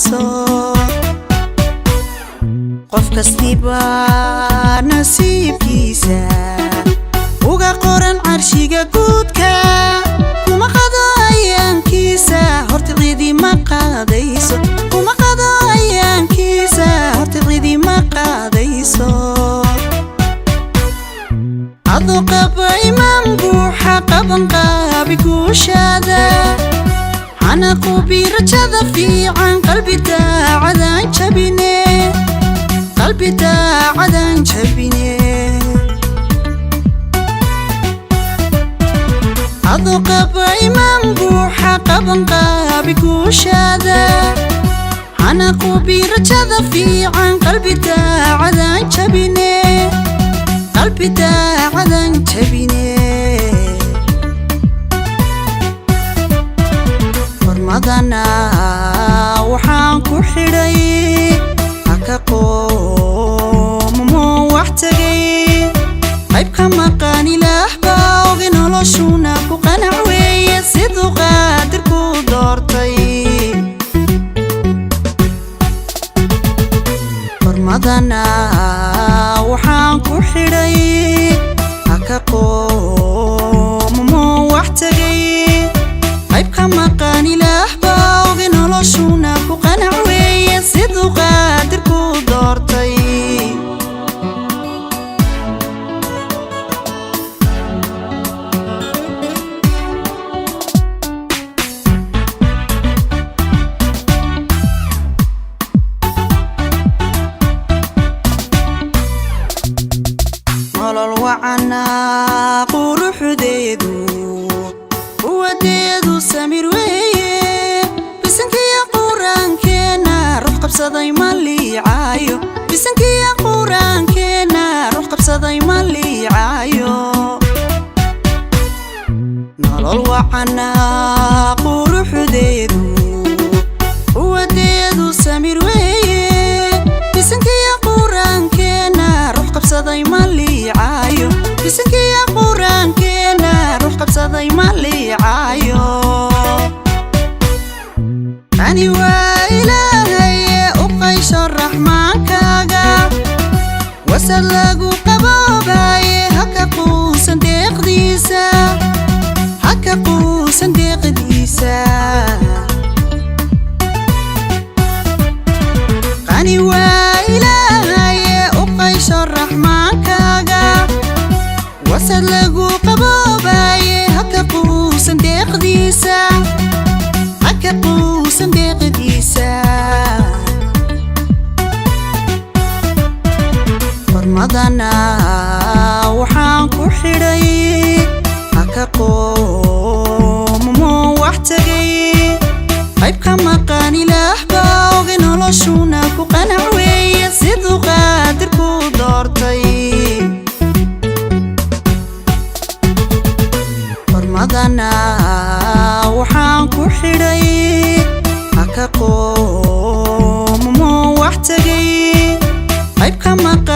qaadayso qof kastiba nasiibkiisa uga qoran carshiga guudka kuma qado ayaankiisa horta cidi ma qaadayso kuma qado ayaankiisa horta cidi ma qaadayso ado qaba imaan buuxa qaban qaabi guushaada أنا قوبي رجada fiican qalbi daacadan jabine qalbi daacadan jabine ado qaba imaan buuxa qaban qaabi guushaada أنا قوبي rajada fiican qalbi daacadan jabine qalbi daacadan jabine madana waxaan ku xidhay haka qoomo wax tagay qayb ka maqan ilaah baa ogi noloshuna ku qanac weeye siduu qaadirku doortay madana waxaan ku xidhay haka qoomo wax tagay qayb ka maqan ilaah baa ogi noloshuna ku qanac weeye siduu qaadirku doortay nolol wacana quruxdeedu wadeedu samir weeye bisankiya quraankeena ruux qabsaday ma liicaayo bisankiya quraankeena ruux qabsaday ma liicaayo nolol wacana quruxdeedu wadeedu samir weeye bisankiya quraankeena ruux qabsaday ma liicaayo bisankiya quraankeena ruux qabsaday ma liicaayo ani waa ilaahay u qaysho raxmaankaaga wasad lagu qaboobaye haka quusan deeqdiisa haka quusan deeqdiisa ani waa ilaahay u qaysho raxmaankaaga wasad lagu qaboobaye haka quusan deeqdiisa haka quusan deeqdiisa hormadana waxaan ku xidhay haka qoomo wax tagay qayb ka maqan ilaah baa ogi noloshuna ku qanac weeye siduu qaadirku doortay madana waxaan ku xidhay haka qoomo wax tagay qayb ka maqan